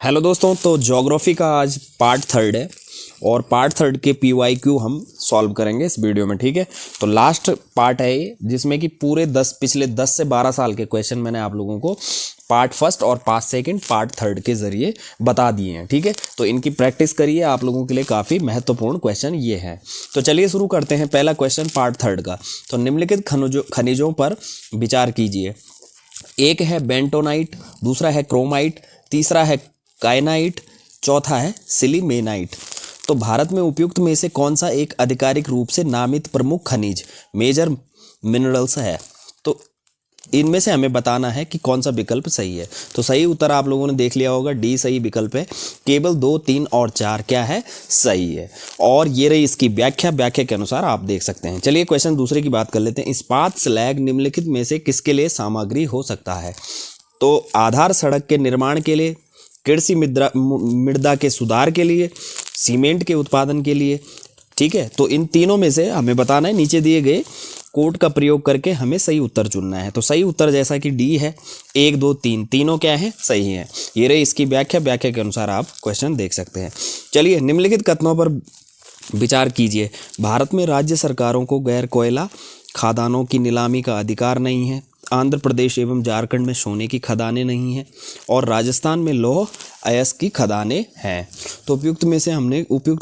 Hello दोस्तों, तो geography का आज पार्ट थर्ड है और पार्ट थर्ड के PYQ हम सॉल्व करेंगे इस वीडियो में। ठीक है, तो लास्ट पार्ट है ये, जिसमें कि पूरे पिछले 10 से 12 साल के क्वेश्चन मैंने आप लोगों को पार्ट फर्स्ट और पार्ट सेकंड पार्ट थर्ड के जरिए बता दिए हैं। ठीक है, तो इनकी प्रैक्टिस करिए, आप लोगों के लिए काफ़ी महत्वपूर्ण क्वेश्चन ये है। तो चलिए शुरू करते हैं पहला क्वेश्चन पार्ट थर्ड का। तो निम्नलिखित खनिजों पर विचार कीजिए। एक है बेंटोनाइट, दूसरा है क्रोमाइट, तीसरा है काइनाइट, चौथा है सिलीमेनाइट। तो भारत में उपयुक्त में से कौन सा एक आधिकारिक रूप से नामित प्रमुख खनिज मेजर मिनरल्स है? तो इनमें से हमें बताना है कि कौन सा विकल्प सही है। तो सही उत्तर आप लोगों ने देख लिया होगा, डी सही विकल्प है। केवल 2, 3 और 4 क्या है? सही है। और ये रही इसकी व्याख्या के अनुसार आप देख सकते हैं। चलिए क्वेश्चन दूसरे की बात कर लेते हैं। इस्पात स्लैग निम्नलिखित में से किसके लिए सामग्री हो सकता है? तो आधार सड़क के निर्माण के लिए, कृषि मृदा के सुधार के लिए, सीमेंट के उत्पादन के लिए। ठीक है, तो इन तीनों में से हमें बताना है। नीचे दिए गए कोड का प्रयोग करके हमें सही उत्तर चुनना है। तो सही उत्तर जैसा कि डी है, 1, 2, 3 तीनों क्या है? सही है। ये रही इसकी व्याख्या के अनुसार आप क्वेश्चन देख सकते हैं। चलिए निम्नलिखित कथनों पर विचार कीजिए। भारत में राज्य सरकारों को गैर कोयला खदानों की नीलामी का अधिकार नहीं है। आंध्र प्रदेश एवं झारखंड में सोने की खदानें नहीं हैं और राजस्थान में लौह अयस्क की खदानें हैं। तो उपयुक्त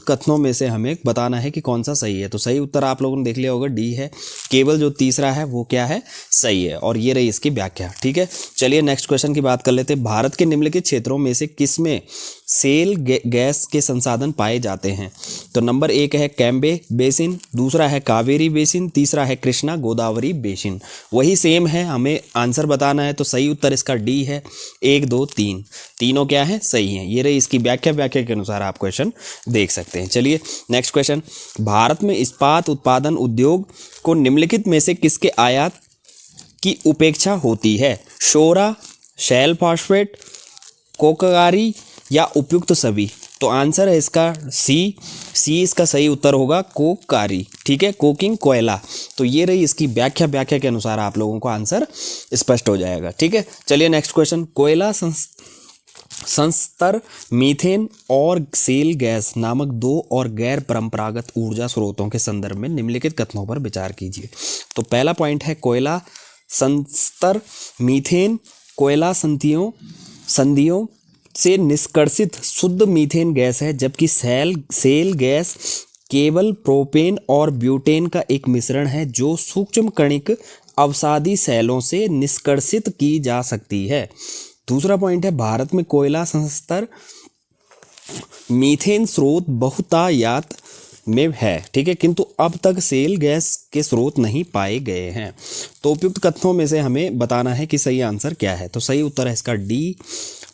कथनों में से हमें बताना है कि कौन सा सही है। तो सही उत्तर आप लोगों ने देख लिया होगा, डी है। केवल जो तीसरा है वो क्या है? सही है। और ये रही इसकी व्याख्या। ठीक है, चलिए नेक्स्ट क्वेश्चन की बात कर लेते हैं। भारत के निम्नलिखित क्षेत्रों में से किसमें सेल गैस के संसाधन पाए जाते हैं? तो नंबर 1 है कैम्बे बेसिन, दूसरा है कावेरी बेसिन, तीसरा है कृष्णा गोदावरी बेसिन। वही सेम है, हमें आंसर बताना है। तो सही उत्तर इसका डी है। 1, 2, 3 तीनों क्या है? सही है। ये रही इसकी व्याख्या के अनुसार आप क्वेश्चन देख सकते हैं। चलिए नेक्स्ट क्वेश्चन। भारत में इस्पात उत्पादन उद्योग को निम्नलिखित में से किसके आयात की उपेक्षा होती है? शोरा, शैल फॉस्फेट, कोकगारी या उपयुक्त सभी? तो आंसर है इसका सी इसका सही उत्तर होगा, कोकगारी। ठीक है, कोकिंग कोयला। तो ये रही इसकी व्याख्या के अनुसार आप लोगों को आंसर स्पष्ट हो जाएगा। ठीक है, चलिए नेक्स्ट क्वेश्चन। कोयला संस्तर, मीथेन और सेल गैस नामक 2 और गैर परंपरागत ऊर्जा स्रोतों के संदर्भ में निम्नलिखित कथनों पर विचार कीजिए। तो पहला पॉइंट है कोयला संस्तर मीथेन कोयला संधियों से निष्कर्षित शुद्ध मीथेन गैस है, जबकि सेल गैस केवल प्रोपेन और ब्यूटेन का एक मिश्रण है जो सूक्ष्म कणिक अवसादी सेलों से निष्कर्षित की जा सकती है। दूसरा पॉइंट है भारत में कोयला संस्तर मीथेन स्रोत बहुतायत में है। ठीक है, किंतु अब तक सेल गैस के स्रोत नहीं पाए गए हैं। तो उपयुक्त कथनों में से हमें बताना है कि सही आंसर क्या है। तो सही उत्तर है इसका डी,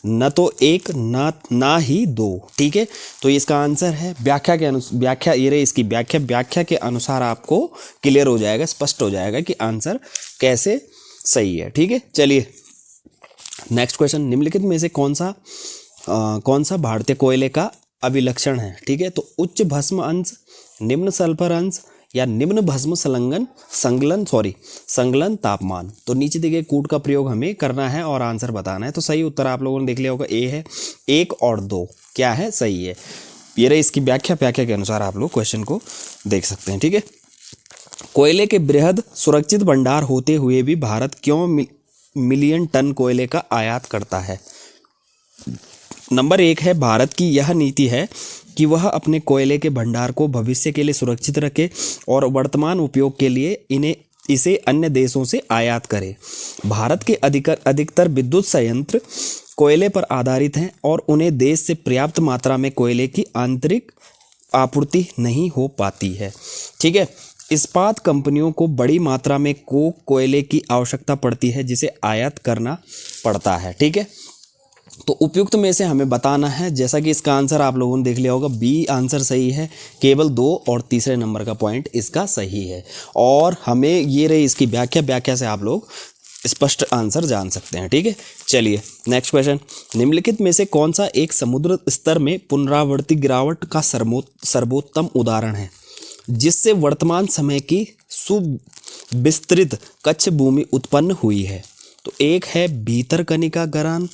न तो 1 ना ही 2। ठीक है, तो इसका आंसर है व्याख्या ये रही इसकी व्याख्या के अनुसार आपको क्लियर हो जाएगा, स्पष्ट हो जाएगा कि आंसर कैसे सही है। ठीक है, चलिए नेक्स्ट क्वेश्चन। निम्नलिखित में से कौन सा भारतीय कोयले का अभिलक्षण है? ठीक है, तो उच्च भस्म अंश, निम्न सल्फर अंश या निम्न भस्म संगलन तापमान। तो नीचे दिए गए कूट का प्रयोग हमें करना है और आंसर बताना है। तो सही उत्तर आप लोगों ने देख लिया होगा, ए है। 1 और 2 क्या है? सही है। ये रही इसकी व्याख्या के अनुसार आप लोग क्वेश्चन को देख सकते हैं। ठीक है, कोयले के बृहद सुरक्षित भंडार होते हुए भी भारत क्यों मिलियन टन कोयले का आयात करता है? नंबर 1 है भारत की यह नीति है कि वह अपने कोयले के भंडार को भविष्य के लिए सुरक्षित रखे और वर्तमान उपयोग के लिए इसे अन्य देशों से आयात करे। भारत के अधिकतर विद्युत संयंत्र कोयले पर आधारित हैं और उन्हें देश से पर्याप्त मात्रा में कोयले की आंतरिक आपूर्ति नहीं हो पाती है। ठीक है, इस्पात कंपनियों को बड़ी मात्रा में कोयले की आवश्यकता पड़ती है, जिसे आयात करना पड़ता है। ठीक है, तो उपयुक्त में से हमें बताना है, जैसा कि इसका आंसर आप लोगों ने देख लिया होगा, बी आंसर सही है। केवल 2 और तीसरे नंबर का पॉइंट इसका सही है। और हमें ये रही इसकी व्याख्या से आप लोग स्पष्ट आंसर जान सकते हैं। ठीक है, चलिए नेक्स्ट क्वेश्चन। निम्नलिखित में से कौन सा एक समुद्र स्तर में पुनरावर्ती गिरावट का सर्वोत्तम उदाहरण है, जिससे वर्तमान समय की सुविस्तृत कच्छ भूमि उत्पन्न हुई है? तो एक है भीतरकनिका गरान,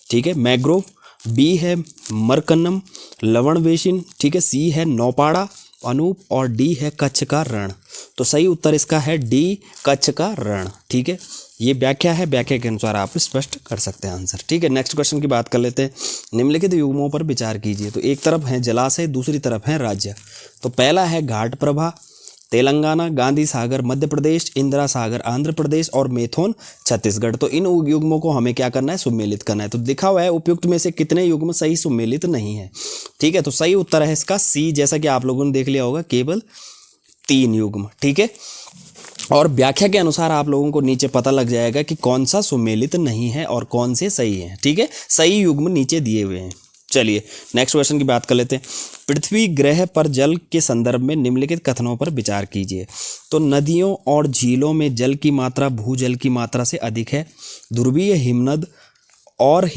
ठीक है, मैंग्रोव, बी है मरकन्नम लवण बेसिन, ठीक है, सी है नौपाड़ा अनूप और डी है कच्छ का रण। तो सही उत्तर इसका है डी कच्छ का रण, ठीक है। ये व्याख्या है, व्याख्या के अनुसार आप स्पष्ट कर सकते हैं आंसर, ठीक है। नेक्स्ट क्वेश्चन की बात कर लेते हैं। निम्नलिखित युग्मों पर विचार कीजिए। तो एक तरफ है जलाशय, दूसरी तरफ है राज्य। तो पहला है घाट प्रभा तेलंगाना, गांधी सागर मध्य प्रदेश, इंदिरा सागर आंध्र प्रदेश और मेथोन छत्तीसगढ़। तो इन युग्मों को हमें क्या करना है, सुमेलित करना है। तो लिखा हुआ है उपयुक्त में से कितने युग्म सही सुमेलित नहीं है, ठीक है। तो सही उत्तर है इसका सी, जैसा कि आप लोगों ने देख लिया होगा, केवल 3 युग्म, ठीक है। और व्याख्या के अनुसार आप लोगों को नीचे पता लग जाएगा कि कौन सा सुमेलित नहीं है और कौन से सही है, ठीक है। सही युग्म नीचे दिए हुए हैं। चलिए नेक्स्ट क्वेश्चन की बात कर लेते हैं। पृथ्वी ग्रह पर जल के संदर्भ में निम्नलिखित कथनों पर विचार कीजिए। तो नदियों और झीलों में जल की मात्रा भूजल की मात्रा से अधिक है। ध्रुवीय हिमनद और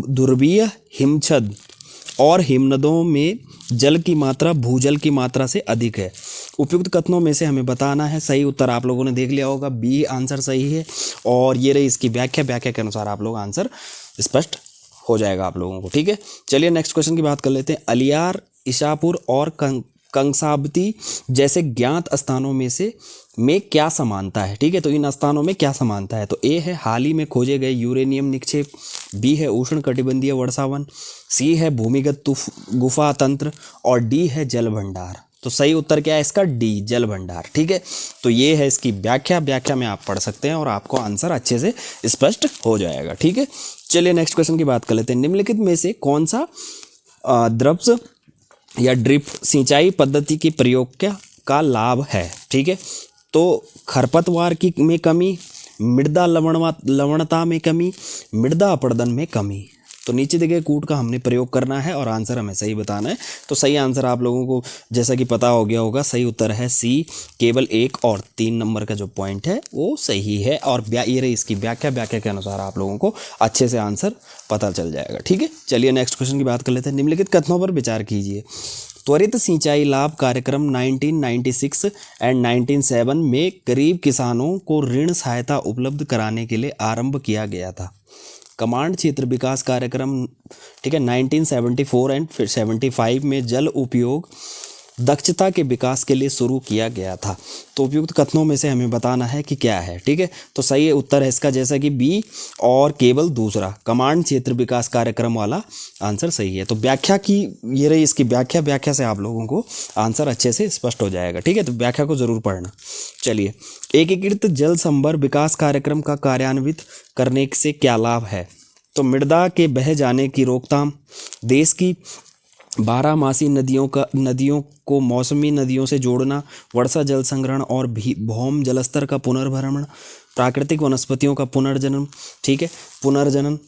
ध्रुवीय हिमछद और हिमनदों में जल की मात्रा भूजल की मात्रा से अधिक है। उपयुक्त कथनों में से हमें बताना है। सही उत्तर आप लोगों ने देख लिया होगा, बी आंसर सही है। और ये रही इसकी व्याख्या, व्याख्या के अनुसार आप लोग आंसर स्पष्ट हो जाएगा आप लोगों को, ठीक है। चलिए नेक्स्ट क्वेश्चन की बात कर लेते हैं। अलियार, ईशापुर और कंसाबती जैसे ज्ञात स्थानों में क्या समानता है, ठीक है। तो इन स्थानों में क्या समानता है। तो ए है हाल ही में खोजे गए यूरेनियम निक्षेप, बी है उष्ण कटिबंधीय वर्षावन, सी है भूमिगत गुफा तंत्र और डी है जल भंडार। तो सही उत्तर क्या है इसका, डी जल भंडार, ठीक है। तो ये है इसकी व्याख्या, व्याख्या में आप पढ़ सकते हैं और आपको आंसर अच्छे से स्पष्ट हो जाएगा, ठीक है। चलिए नेक्स्ट क्वेश्चन की बात कर लेते हैं। निम्नलिखित में से कौन सा द्रव्स या ड्रिप सिंचाई पद्धति के प्रयोग का लाभ है, ठीक है। तो खरपतवार में कमी, मृदा लवणता में कमी, मृदा अपरदन में कमी। तो नीचे दिए गए कूट का हमने प्रयोग करना है और आंसर हमें सही बताना है। तो सही आंसर आप लोगों को जैसा कि पता हो गया होगा, सही उत्तर है सी, केवल 1 और 3 नंबर का जो पॉइंट है वो सही है। और ये रही इसकी व्याख्या, व्याख्या के अनुसार आप लोगों को अच्छे से आंसर पता चल जाएगा, ठीक है। चलिए नेक्स्ट क्वेश्चन की बात कर लेते हैं। निम्नलिखित कथनों पर विचार कीजिए। त्वरित सिंचाई लाभ कार्यक्रम 1996 एंड 1997 में गरीब किसानों को ऋण सहायता उपलब्ध कराने के लिए आरंभ किया गया था। कमांड क्षेत्र विकास कार्यक्रम, ठीक है, 1974 एंड फिर 75 में जल उपयोग दक्षता के विकास के लिए शुरू किया गया था। तो उपयुक्त कथनों में से हमें बताना है कि क्या है, ठीक है। तो सही उत्तर है इसका जैसा कि बी और केवल दूसरा कमांड क्षेत्र विकास कार्यक्रम वाला आंसर सही है। तो व्याख्या की ये रही इसकी व्याख्या, व्याख्या से आप लोगों को आंसर अच्छे से स्पष्ट हो जाएगा, ठीक है। तो व्याख्या को जरूर पढ़ना। चलिए, एकीकृत जल संभर विकास कार्यक्रम का कार्यान्वित करने से क्या लाभ है। तो मृदा के बह जाने की रोकथाम, देश की 12मासी नदियों को मौसमी नदियों से जोड़ना, वर्षा जल संग्रहण और भौम जलस्तर का पुनर्भरण, प्राकृतिक वनस्पतियों का पुनर्जन्म, ठीक है, पुनर्जनन।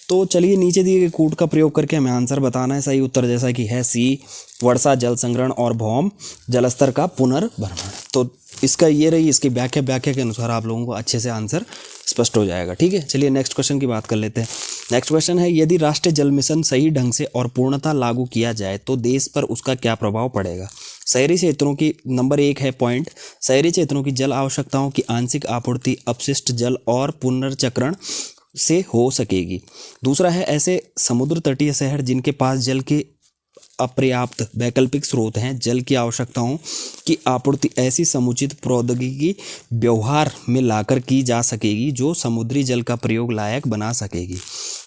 तो चलिए नीचे दिए गए कूट का प्रयोग करके हमें आंसर बताना है। सही उत्तर जैसा कि है सी, वर्षा जल संग्रहण और भौम जलस्तर का पुनर्भरण। तो इसका ये रही इसकी व्याख्या, व्याख्या के अनुसार आप लोगों को अच्छे से आंसर स्पष्ट हो जाएगा, ठीक है। चलिए नेक्स्ट क्वेश्चन की बात कर लेते हैं। नेक्स्ट क्वेश्चन है, यदि राष्ट्रीय जल मिशन सही ढंग से और पूर्णतः लागू किया जाए तो देश पर उसका क्या प्रभाव पड़ेगा। शहरी क्षेत्रों की नंबर 1 है पॉइंट, शहरी क्षेत्रों की जल आवश्यकताओं की आंशिक आपूर्ति अपशिष्ट जल और पुनर्चक्रण से हो सकेगी। दूसरा है, ऐसे समुद्र तटीय शहर जिनके पास जल के अपर्याप्त वैकल्पिक स्रोत हैं, जल की आवश्यकताओं की आपूर्ति ऐसी समुचित प्रौद्योगिकी व्यवहार में लाकर की जा सकेगी जो समुद्री जल का प्रयोग लायक बना सकेगी।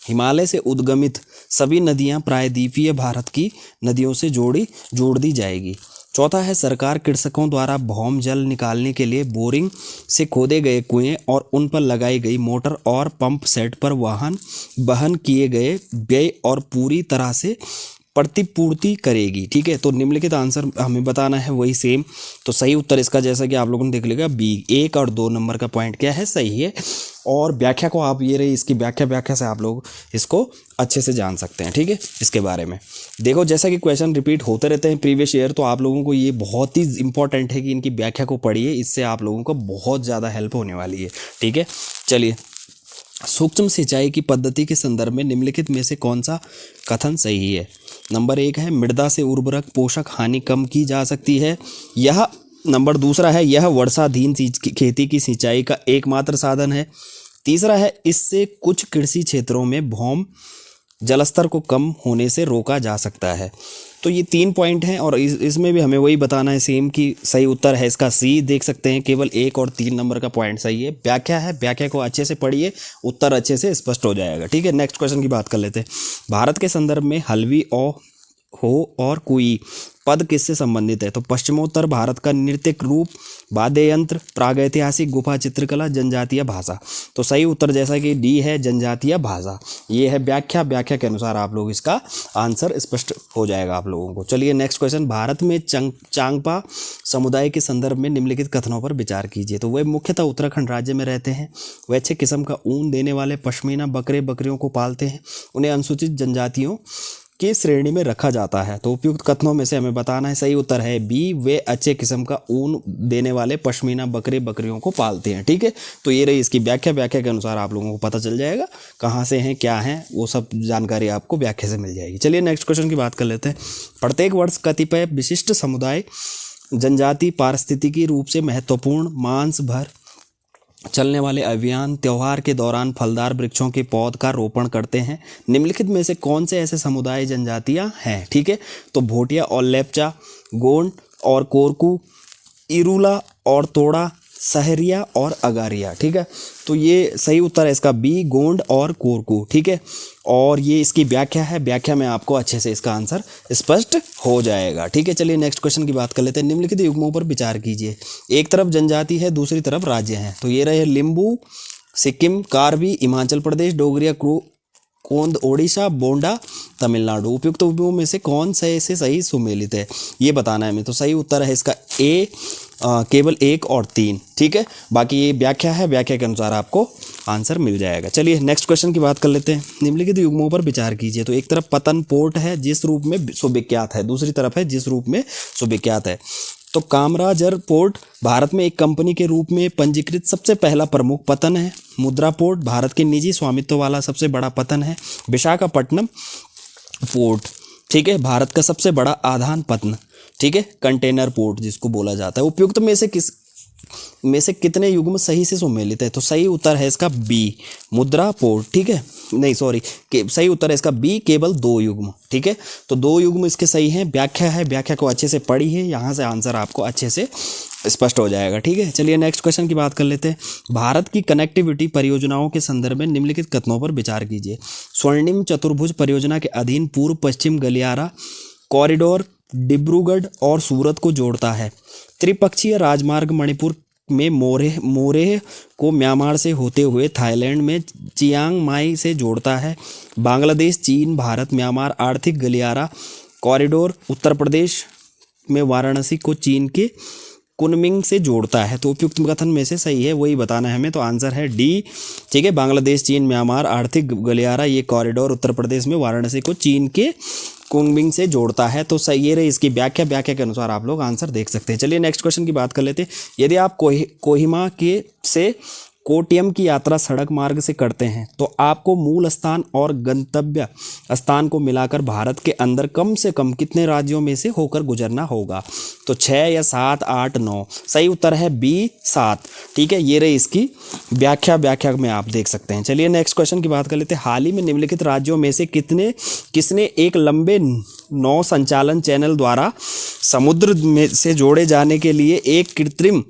हिमालय से उद्गमित सभी नदियां प्रायद्वीपीय भारत की नदियों से जोड़ दी जाएगी। चौथा है, सरकार कृषकों द्वारा भौम जल निकालने के लिए बोरिंग से खोदे गए कुएं और उन पर लगाई गई मोटर और पंप सेट पर वहन किए गए व्यय और पूरी तरह से प्रतिपूर्ति करेगी, ठीक है। तो निम्नलिखित आंसर हमें बताना है वही सेम। तो सही उत्तर इसका जैसा कि आप लोगों ने देख लिया बी, 1 और 2 नंबर का पॉइंट क्या है, सही है। और व्याख्या को आप ये रही इसकी व्याख्या से आप लोग इसको अच्छे से जान सकते हैं, ठीक है। इसके बारे में देखो, जैसा कि क्वेश्चन रिपीट होते रहते हैं प्रीवियस ईयर, तो आप लोगों को ये बहुत ही इंपॉर्टेंट है कि इनकी व्याख्या को पढ़िए, इससे आप लोगों को बहुत ज़्यादा हेल्प होने वाली है, ठीक है। चलिए, सूक्ष्म सिंचाई की पद्धति के संदर्भ में निम्नलिखित में से कौन सा कथन सही है। नंबर 1 है, मृदा से उर्वरक पोषक हानि कम की जा सकती है। यह नंबर दूसरा है, यह वर्षाधीन खेती की सिंचाई का एकमात्र साधन है। तीसरा है, इससे कुछ कृषि क्षेत्रों में भौम जलस्तर को कम होने से रोका जा सकता है। तो ये 3 पॉइंट हैं और इसमें भी हमें वही बताना है सेम कि सही उत्तर है इसका सी। देख सकते हैं केवल 1 और 3 नंबर का पॉइंट सही है। व्याख्या है, व्याख्या को अच्छे से पढ़िए, उत्तर अच्छे से स्पष्ट हो जाएगा। ठीक है, नेक्स्ट क्वेश्चन की बात कर लेते हैं। भारत के संदर्भ में हल्वी हो और कुई पद किससे संबंधित है? तो पश्चिमोत्तर भारत का नृत्य रूप, वाद्य यंत्र, प्रागैतिहासिक गुफा चित्रकला, जनजातीय भाषा। तो सही उत्तर जैसा कि डी है, जनजातीय भाषा। ये है व्याख्या, व्याख्या के अनुसार आप लोग इसका आंसर स्पष्ट हो जाएगा आप लोगों को। चलिए नेक्स्ट क्वेश्चन। भारत में चांगपा समुदाय के संदर्भ में निम्नलिखित कथनों पर विचार कीजिए। तो वे मुख्यतः उत्तराखंड राज्य में रहते हैं, वे अच्छे किस्म का ऊन देने वाले पश्मीना बकरियों को पालते हैं, उन्हें अनुसूचित जनजातियों की श्रेणी में रखा जाता है। तो उपयुक्त कथनों में से हमें बताना है। सही उत्तर है बी, वे अच्छे किस्म का ऊन देने वाले पश्मीना बकरियों को पालते हैं। ठीक है, तो ये रही इसकी व्याख्या। व्याख्या के अनुसार आप लोगों को पता चल जाएगा कहाँ से हैं, क्या हैं, वो सब जानकारी आपको व्याख्या से मिल जाएगी। चलिए नेक्स्ट क्वेश्चन की बात कर लेते हैं। प्रत्येक वर्ष कतिपय विशिष्ट समुदाय जनजाति पारिस्थितिकी रूप से महत्वपूर्ण मांस भर चलने वाले अभियान त्योहार के दौरान फलदार वृक्षों के पौध का रोपण करते हैं। निम्नलिखित में से कौन से ऐसे समुदाय जनजातियां हैं? ठीक है, तो भोटिया और लेप्चा, गोंड और कोरकू, इरूला और तोड़ा, सहरिया और अगारिया। ठीक है, तो ये सही उत्तर है इसका बी, गोंड और कोरकू। ठीक है, और ये इसकी व्याख्या है। व्याख्या में आपको अच्छे से इसका आंसर स्पष्ट हो जाएगा। ठीक है, चलिए नेक्स्ट क्वेश्चन की बात कर लेते हैं। निम्नलिखित युग्मों पर विचार कीजिए। एक तरफ जनजाति है, दूसरी तरफ राज्य हैं। तो ये रहे लिम्बू सिक्किम, कार्बी हिमाचल प्रदेश, डोगरिया कोंद ओडिशा, बोंडा तमिलनाडु। उपयुक्त उपयों में से कौन से सही सुमेलित है ये बताना है हमें। तो सही उत्तर है इसका ए, केवल 1 और 3। ठीक है, बाकी ये व्याख्या है, व्याख्या के अनुसार आपको आंसर मिल जाएगा। चलिए नेक्स्ट क्वेश्चन की बात कर लेते हैं। निम्नलिखित युग्मों पर विचार कीजिए। तो एक तरफ पतन पोर्ट है जिस रूप में सुविख्यात है, दूसरी तरफ है जिस रूप में सुविख्यात है। तो कामराजर पोर्ट भारत में एक कंपनी के रूप में पंजीकृत सबसे पहला प्रमुख पतन है। मुद्रा पोर्ट भारत के निजी स्वामित्व वाला सबसे बड़ा पतन है। विशाखापट्टनम पोर्ट, ठीक है, भारत का सबसे बड़ा आदान पतन, ठीक है, कंटेनर पोर्ट जिसको बोला जाता है। उपयुक्त में से कितने युग्म सही से सुमेलित है? तो सही उत्तर है इसका बी, मुद्रा पोर्ट। ठीक है, नहीं सॉरी, सही उत्तर है इसका बी, केवल 2 युग्म। ठीक है, तो 2 युग्म इसके सही हैं। व्याख्या है, व्याख्या को अच्छे से पढ़िए, यहाँ से आंसर आपको अच्छे से स्पष्ट हो जाएगा। ठीक है, चलिए नेक्स्ट क्वेश्चन की बात कर लेते हैं। भारत की कनेक्टिविटी परियोजनाओं के संदर्भ में निम्नलिखित कथनों पर विचार कीजिए। स्वर्णिम चतुर्भुज परियोजना के अधीन पूर्व पश्चिम गलियारा कॉरिडोर डिब्रूगढ़ और सूरत को जोड़ता है। त्रिपक्षीय राजमार्ग मणिपुर में मोरेह को म्यांमार से होते हुए थाईलैंड में चियांग माई से जोड़ता है। बांग्लादेश, चीन, भारत, म्यांमार आर्थिक गलियारा कॉरिडोर उत्तर प्रदेश में वाराणसी को चीन के कुनमिंग से जोड़ता है। तो उपयुक्त कथन में से सही है वही बताना है हमें। तो आंसर है डी, ठीक है, बांग्लादेश, चीन, म्यांमार आर्थिक गलियारा ये कॉरिडोर उत्तर प्रदेश में वाराणसी को चीन के कुनमिंग से जोड़ता है। तो सही है इसकी व्याख्या, व्याख्या के अनुसार आप लोग आंसर देख सकते हैं। चलिए नेक्स्ट क्वेश्चन की बात कर लेते हैं। यदि आप कोहिमा से कोट्टयम की यात्रा सड़क मार्ग से करते हैं तो आपको मूल स्थान और गंतव्य स्थान को मिलाकर भारत के अंदर कम से कम कितने राज्यों में से होकर गुजरना होगा? तो 6 या 7, 8, 9। सही उत्तर है बी, 7। ठीक है, ये रही इसकी व्याख्या, व्याख्या में आप देख सकते हैं। चलिए नेक्स्ट क्वेश्चन की बात कर लेते हैं। हाल ही में निम्नलिखित राज्यों में से किसने एक लंबे नौ संचालन चैनल द्वारा समुद्र में से जोड़े जाने के लिए एक कृत्रिम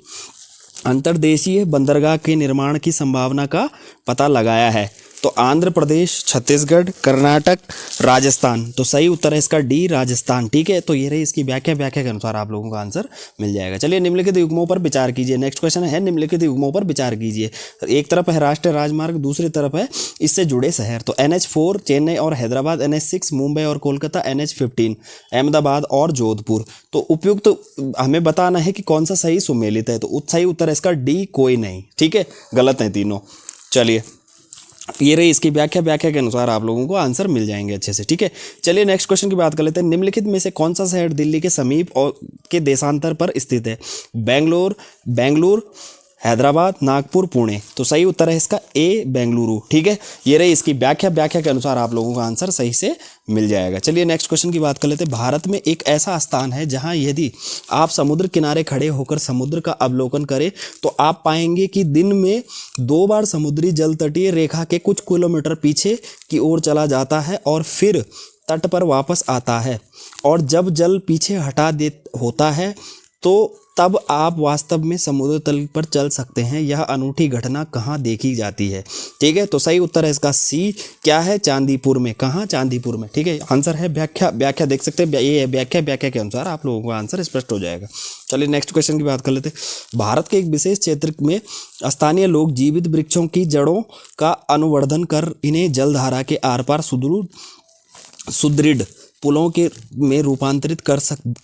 अंतर्देशीय बंदरगाह के निर्माण की संभावना का पता लगाया है? तो आंध्र प्रदेश, छत्तीसगढ़, कर्नाटक, राजस्थान। तो सही उत्तर है इसका डी, राजस्थान। ठीक है, तो ये रही इसकी व्याख्या, व्याख्या के अनुसार आप लोगों का आंसर मिल जाएगा। चलिए निम्नलिखित युग्मों पर विचार कीजिए। नेक्स्ट क्वेश्चन है निम्नलिखित युग्मों पर विचार कीजिए। एक तरफ है राष्ट्रीय राजमार्ग, दूसरी तरफ है इससे जुड़े शहर। तो NH4 चेन्नई और हैदराबाद, NH6 मुंबई और कोलकाता, NH15 अहमदाबाद और जोधपुर। तो उपयुक्त हमें बताना है कि कौन सा सही सुमेलित है। तो सही उत्तर है इसका डी, कोई नहीं। ठीक है, गलत है तीनों। चलिए ये रही इसकी व्याख्या, व्याख्या के अनुसार आप लोगों को आंसर मिल जाएंगे अच्छे से। ठीक है, चलिए नेक्स्ट क्वेश्चन की बात कर लेते हैं। निम्नलिखित में से कौन सा शहर दिल्ली के समीप और के देशांतर पर स्थित है? बेंगलुरु, हैदराबाद, नागपुर, पुणे। तो सही उत्तर है इसका ए बेंगलुरु। ठीक है, ये रही इसकी व्याख्या। व्याख्या के अनुसार आप लोगों का आंसर सही से मिल जाएगा। चलिए नेक्स्ट क्वेश्चन की बात कर लेते हैं। भारत में एक ऐसा स्थान है जहां यदि आप समुद्र किनारे खड़े होकर समुद्र का अवलोकन करें तो आप पाएंगे कि दिन में 2 बार समुद्री जल तटीय रेखा के कुछ किलोमीटर पीछे की ओर चला जाता है और फिर तट पर वापस आता है। और जब जल पीछे हटा दे होता है तो तब आप वास्तव में समुद्र तल पर चल सकते हैं। यह अनूठी घटना कहाँ देखी जाती है? ठीक है, तो सही उत्तर है इसका सी। क्या है? चांदीपुर में। कहाँ? चांदीपुर में। ठीक है, आंसर है व्याख्या। व्याख्या देख सकते हैं, ये है व्याख्या। व्याख्या के अनुसार आप लोगों का आंसर स्पष्ट हो जाएगा। चलिए नेक्स्ट क्वेश्चन की बात कर लेते हैं। भारत के एक विशेष क्षेत्र में स्थानीय लोग जीवित वृक्षों की जड़ों का अनुवर्धन कर इन्हें जलधारा के आर पार सुदृढ़ पुलों के में रूपांतरित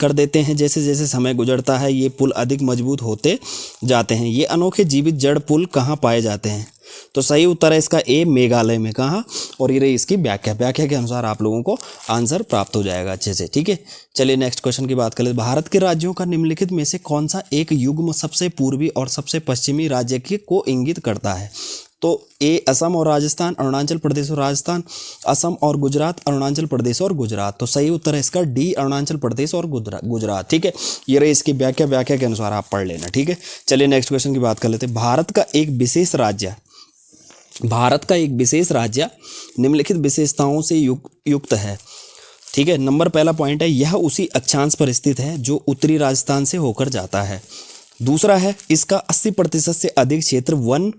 कर देते हैं। जैसे जैसे समय गुजरता है ये पुल अधिक मजबूत होते जाते हैं। ये अनोखे जीवित जड़ पुल कहाँ पाए जाते हैं? तो सही उत्तर है इसका ए मेघालय में। कहाँ? और ये रही इसकी व्याख्या। व्याख्या के अनुसार आप लोगों को आंसर प्राप्त हो जाएगा अच्छे से। ठीक है, चलिए नेक्स्ट क्वेश्चन की बात कर लेते हैं। भारत के राज्यों का निम्नलिखित में से कौन सा एक युग्म सबसे पूर्वी और सबसे पश्चिमी राज्य को इंगित करता है? तो ए असम और राजस्थान, अरुणाचल प्रदेश और राजस्थान, असम और गुजरात, अरुणाचल प्रदेश और गुजरात। तो सही उत्तर है इसका डी अरुणाचल प्रदेश और गुजरात। ठीक है, ये रही इसकी व्याख्या। व्याख्या के अनुसार आप पढ़ लेना। ठीक है, चलिए नेक्स्ट क्वेश्चन की बात कर लेते हैं। भारत का एक विशेष राज्य निम्नलिखित विशेषताओं से युक्त है। ठीक है, नंबर पहला पॉइंट है यह उसी अक्षांश पर स्थित है जो उत्तरी राजस्थान से होकर जाता है। दूसरा है इसका 80% से अधिक क्षेत्र वन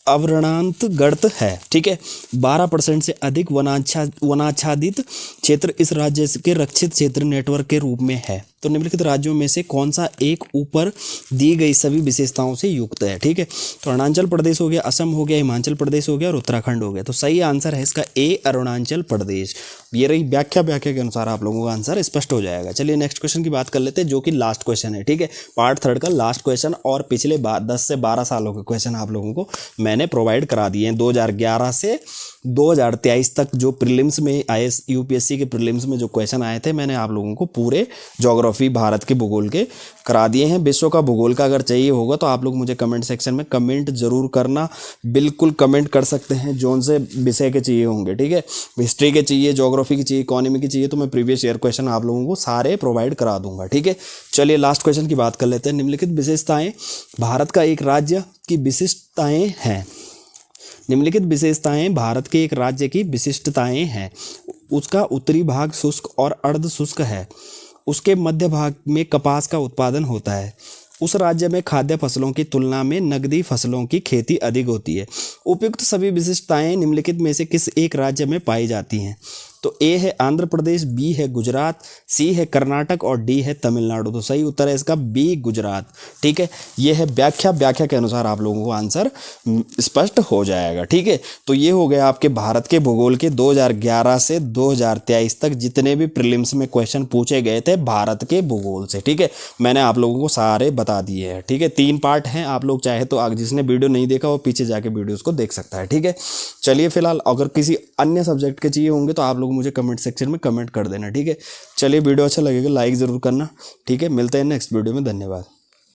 आवरणांतर्गत है। ठीक है, 12% से अधिक वनाच्छादित क्षेत्र इस राज्य के रक्षित क्षेत्र नेटवर्क के रूप में है। तो निम्नलिखित राज्यों में से कौन सा एक ऊपर दी गई सभी विशेषताओं से युक्त है? ठीक है, तो अरुणाचल प्रदेश हो गया, असम हो गया, हिमाचल प्रदेश हो गया और उत्तराखंड हो गया। तो सही आंसर है इसका ए अरुणाचल प्रदेश। ये रही व्याख्या। व्याख्या के अनुसार आप लोगों का आंसर स्पष्ट हो जाएगा। चलिए नेक्स्ट क्वेश्चन की बात कर लेते हैं जो कि लास्ट क्वेश्चन है। ठीक है, पार्ट 3 का लास्ट क्वेश्चन। और पिछले 10 से 12 सालों के क्वेश्चन आप लोगों को मैंने प्रोवाइड करा दिए हैं। 2011 से 2023 तक जो प्रीलिम्स में आए, यूपीएससी के प्रीलिम्स में जो क्वेश्चन आए थे, मैंने आप लोगों को पूरे ज्योग्राफी भारत के भूगोल के करा दिए हैं। विश्व का भूगोल का अगर चाहिए होगा तो आप लोग मुझे कमेंट सेक्शन में कमेंट जरूर करना। बिल्कुल कमेंट कर सकते हैं जोन से विषय के चाहिए होंगे। ठीक है, हिस्ट्री के चाहिए, ज्योग्राफी की चाहिए, इकोनॉमी की चाहिए, तो मैं प्रीवियस ईयर क्वेश्चन आप लोगों को सारे प्रोवाइड करा दूंगा। ठीक है, चलिए लास्ट क्वेश्चन की बात कर लेते हैं। निम्नलिखित विशेषताएं भारत का एक राज्य की विशिष्टताएं हैं। निम्नलिखित विशेषताएं भारत के एक राज्य की विशिष्टताएं हैं। उसका उत्तरी भाग शुष्क और अर्ध शुष्क है। उसके मध्य भाग में कपास का उत्पादन होता है। उस राज्य में खाद्य फसलों की तुलना में नकदी फसलों की खेती अधिक होती है। उपयुक्त सभी विशेषताएं निम्नलिखित में से किस एक राज्य में पाई जाती हैं? तो ए है आंध्र प्रदेश, बी है गुजरात, सी है कर्नाटक और डी है तमिलनाडु। तो सही उत्तर है इसका बी गुजरात। ठीक है, ये है व्याख्या। व्याख्या के अनुसार आप लोगों को आंसर स्पष्ट हो जाएगा। ठीक है, तो ये हो गया आपके भारत के भूगोल के 2011 से 2023 तक जितने भी प्रीलिम्स में क्वेश्चन पूछे गए थे भारत के भूगोल से। ठीक है, मैंने आप लोगों को सारे बता दिए हैं। ठीक है, 3 पार्ट हैं। आप लोग चाहे तो जिसने वीडियो नहीं देखा वो पीछे जाके वीडियोस को देख सकता है। ठीक है, चलिए फिलहाल अगर किसी अन्य सब्जेक्ट के चाहिए होंगे तो आप लोग मुझे कमेंट सेक्शन में कमेंट कर देना। ठीक है, चलिए वीडियो अच्छा लगेगा लाइक ज़रूर करना। ठीक है, मिलते हैं नेक्स्ट वीडियो में। धन्यवाद।